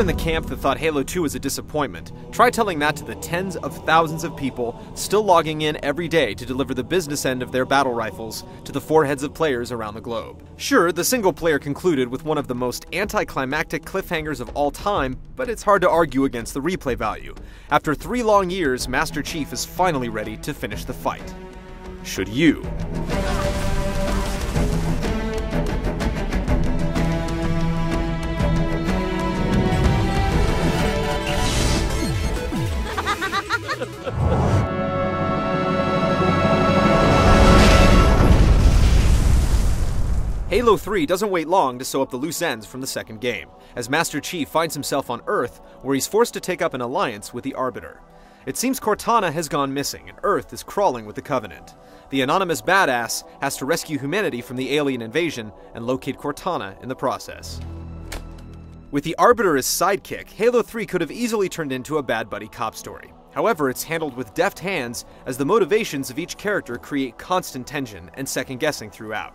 in the camp that thought Halo 2 was a disappointment, try telling that to the tens of thousands of people still logging in every day to deliver the business end of their battle rifles to the foreheads of players around the globe. Sure, the single player concluded with one of the most anticlimactic cliffhangers of all time, but it's hard to argue against the replay value. After 3 long years, Master Chief is finally ready to finish the fight. Should you? Halo 3 doesn't wait long to sew up the loose ends from the second game, as Master Chief finds himself on Earth, where he's forced to take up an alliance with the Arbiter. It seems Cortana has gone missing, and Earth is crawling with the Covenant. The anonymous badass has to rescue humanity from the alien invasion and locate Cortana in the process. With the Arbiter as sidekick, Halo 3 could have easily turned into a bad buddy cop story. However, it's handled with deft hands, as the motivations of each character create constant tension and second-guessing throughout.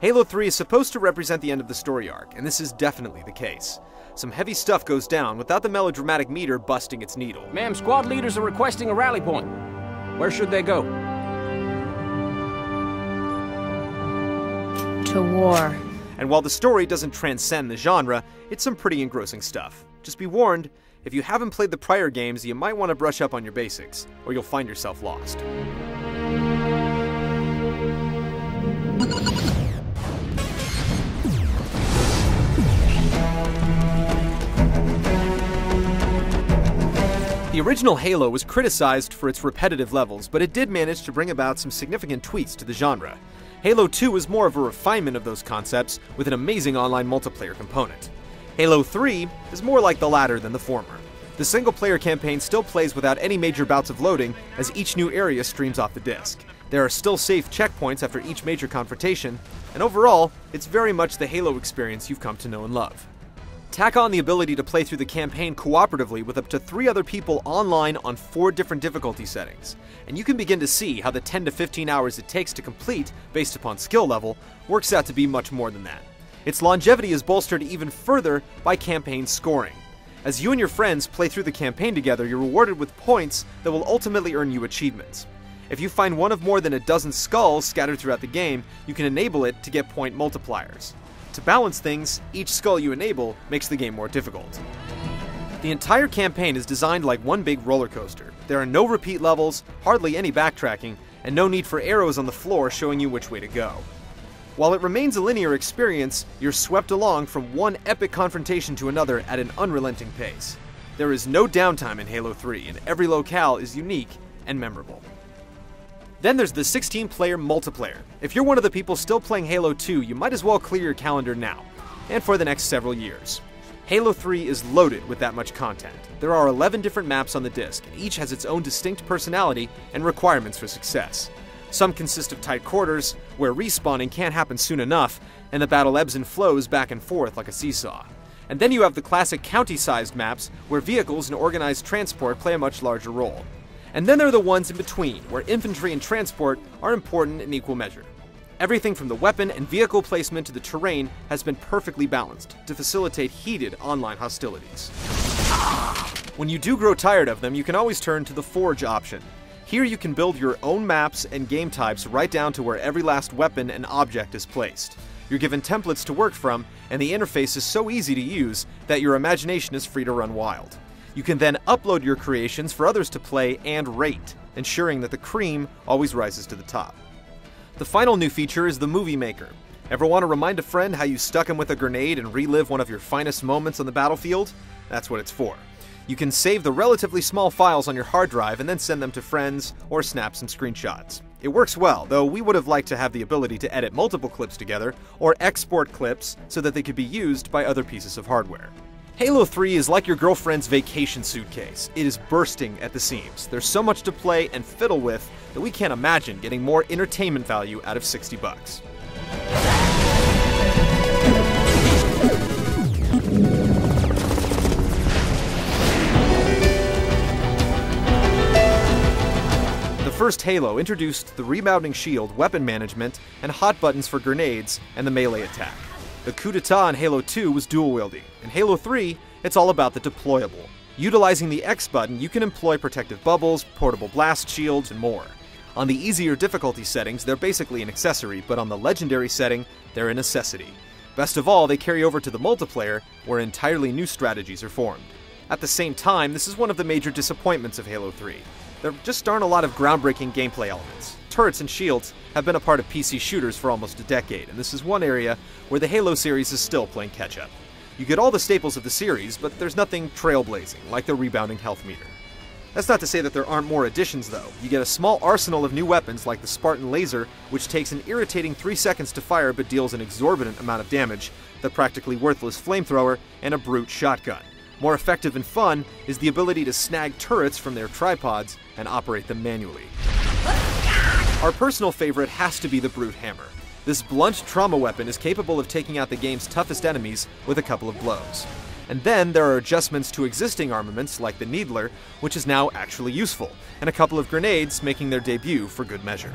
Halo 3 is supposed to represent the end of the story arc, and this is definitely the case. Some heavy stuff goes down without the melodramatic meter busting its needle. Ma'am, squad leaders are requesting a rally point. Where should they go? To war. And while the story doesn't transcend the genre, it's some pretty engrossing stuff. Just be warned, if you haven't played the prior games, you might want to brush up on your basics, or you'll find yourself lost. The original Halo was criticized for its repetitive levels, but it did manage to bring about some significant tweaks to the genre. Halo 2 was more of a refinement of those concepts, with an amazing online multiplayer component. Halo 3 is more like the latter than the former. The single-player campaign still plays without any major bouts of loading, as each new area streams off the disc. There are still safe checkpoints after each major confrontation, and overall, it's very much the Halo experience you've come to know and love. Tack on the ability to play through the campaign cooperatively with up to 3 other people online on 4 different difficulty settings, and you can begin to see how the 10 to 15 hours it takes to complete, based upon skill level, works out to be much more than that. Its longevity is bolstered even further by campaign scoring. As you and your friends play through the campaign together, you're rewarded with points that will ultimately earn you achievements. If you find one of more than a dozen skulls scattered throughout the game, you can enable it to get point multipliers. To balance things, each skull you enable makes the game more difficult. The entire campaign is designed like one big roller coaster. There are no repeat levels, hardly any backtracking, and no need for arrows on the floor showing you which way to go. While it remains a linear experience, you're swept along from one epic confrontation to another at an unrelenting pace. There is no downtime in Halo 3, and every locale is unique and memorable. Then there's the 16-player multiplayer. If you're one of the people still playing Halo 2, you might as well clear your calendar now, and for the next several years. Halo 3 is loaded with that much content. There are 11 different maps on the disc, and each has its own distinct personality and requirements for success. Some consist of tight quarters, where respawning can't happen soon enough, and the battle ebbs and flows back and forth like a seesaw. And then you have the classic county-sized maps, where vehicles and organized transport play a much larger role. And then there are the ones in between, where infantry and transport are important in equal measure. Everything from the weapon and vehicle placement to the terrain has been perfectly balanced to facilitate heated online hostilities. When you do grow tired of them, you can always turn to the Forge option. Here you can build your own maps and game types right down to where every last weapon and object is placed. You're given templates to work from, and the interface is so easy to use that your imagination is free to run wild. You can then upload your creations for others to play and rate, ensuring that the cream always rises to the top. The final new feature is the Movie Maker. Ever want to remind a friend how you stuck him with a grenade and relive one of your finest moments on the battlefield? That's what it's for. You can save the relatively small files on your hard drive and then send them to friends or snap some screenshots. It works well, though we would have liked to have the ability to edit multiple clips together or export clips so that they could be used by other pieces of hardware. Halo 3 is like your girlfriend's vacation suitcase. It is bursting at the seams. There's so much to play and fiddle with that we can't imagine getting more entertainment value out of $60. The first Halo introduced the rebounding shield, weapon management, and hot buttons for grenades and the melee attack. The coup d'etat in Halo 2 was dual-wielding. In Halo 3, It's all about the deployable. Utilizing the X button, you can employ protective bubbles, portable blast shields, and more. On the easier difficulty settings, they're basically an accessory, but on the legendary setting, they're a necessity. Best of all, they carry over to the multiplayer, where entirely new strategies are formed. At the same time, this is one of the major disappointments of Halo 3. There just aren't a lot of groundbreaking gameplay elements. Turrets and shields have been a part of PC shooters for almost a decade, and this is one area where the Halo series is still playing catch-up. You get all the staples of the series, but there's nothing trailblazing, like the rebounding health meter. That's not to say that there aren't more additions, though. You get a small arsenal of new weapons like the Spartan laser, which takes an irritating 3 seconds to fire but deals an exorbitant amount of damage, the practically worthless flamethrower, and a brute shotgun. More effective and fun is the ability to snag turrets from their tripods and operate them manually. Our personal favorite has to be the brute hammer. This blunt trauma weapon is capable of taking out the game's toughest enemies with a couple of blows. And then there are adjustments to existing armaments like the Needler, which is now actually useful, and a couple of grenades making their debut for good measure.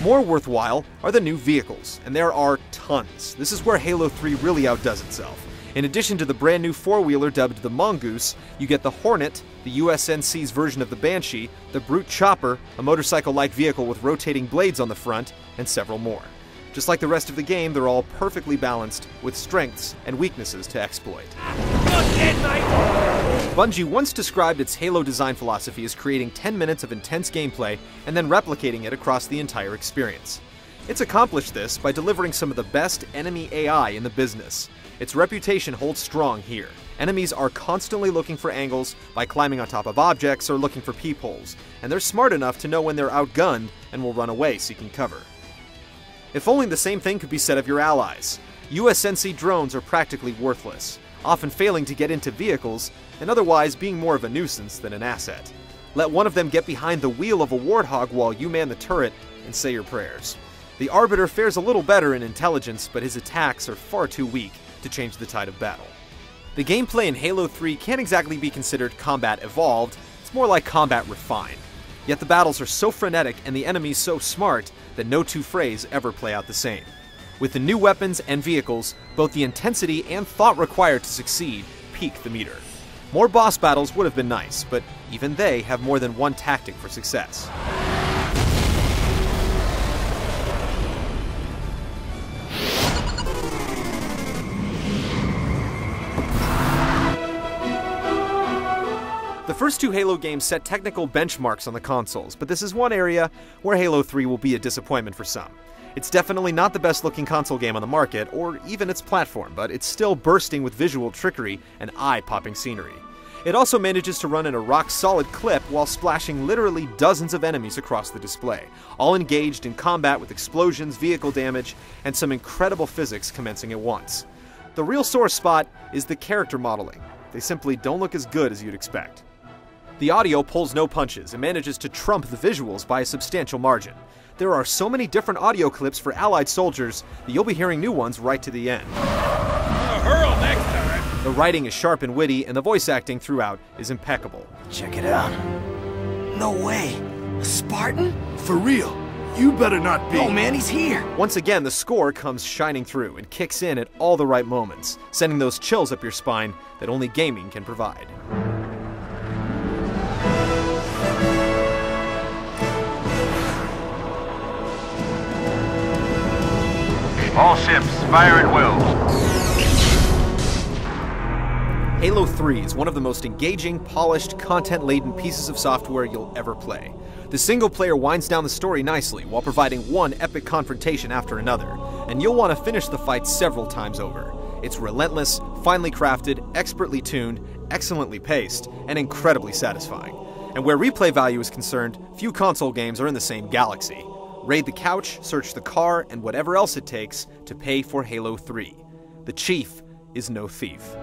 More worthwhile are the new vehicles, and there are tons. This is where Halo 3 really outdoes itself. In addition to the brand new four-wheeler dubbed the Mongoose, you get the Hornet, the UNSC's version of the Banshee, the Brute Chopper, a motorcycle-like vehicle with rotating blades on the front, and several more. Just like the rest of the game, they're all perfectly balanced, with strengths and weaknesses to exploit. Bungie once described its Halo design philosophy as creating 10 minutes of intense gameplay and then replicating it across the entire experience. It's accomplished this by delivering some of the best enemy AI in the business. Its reputation holds strong here. Enemies are constantly looking for angles by climbing on top of objects or looking for peepholes, and they're smart enough to know when they're outgunned and will run away seeking cover. If only the same thing could be said of your allies. UNSC drones are practically worthless, often failing to get into vehicles and otherwise being more of a nuisance than an asset. Let one of them get behind the wheel of a warthog while you man the turret and say your prayers. The Arbiter fares a little better in intelligence, but his attacks are far too weak to change the tide of battle. The gameplay in Halo 3 can't exactly be considered combat evolved, it's more like combat refined. Yet the battles are so frenetic and the enemies so smart that no two frays ever play out the same. With the new weapons and vehicles, both the intensity and thought required to succeed peak the meter. More boss battles would have been nice, but even they have more than one tactic for success. The first two Halo games set technical benchmarks on the consoles, but this is one area where Halo 3 will be a disappointment for some. It's definitely not the best looking console game on the market, or even its platform, but it's still bursting with visual trickery and eye-popping scenery. It also manages to run in a rock-solid clip while splashing literally dozens of enemies across the display, all engaged in combat with explosions, vehicle damage, and some incredible physics commencing at once. The real sore spot is the character modeling. They simply don't look as good as you'd expect. The audio pulls no punches and manages to trump the visuals by a substantial margin. There are so many different audio clips for Allied soldiers that you'll be hearing new ones right to the end. Hurl next time! The writing is sharp and witty, and the voice acting throughout is impeccable. Check it out. No way. A Spartan? For real? You better not be. Oh man, he's here. Once again, the score comes shining through and kicks in at all the right moments, sending those chills up your spine that only gaming can provide. All ships, fire at will. Halo 3 is one of the most engaging, polished, content-laden pieces of software you'll ever play. The single player winds down the story nicely while providing one epic confrontation after another, and you'll want to finish the fight several times over. It's relentless, finely crafted, expertly tuned, excellently paced, and incredibly satisfying. And where replay value is concerned, few console games are in the same galaxy. Raid the couch, search the car, and whatever else it takes to pay for Halo 3. The Chief is no thief.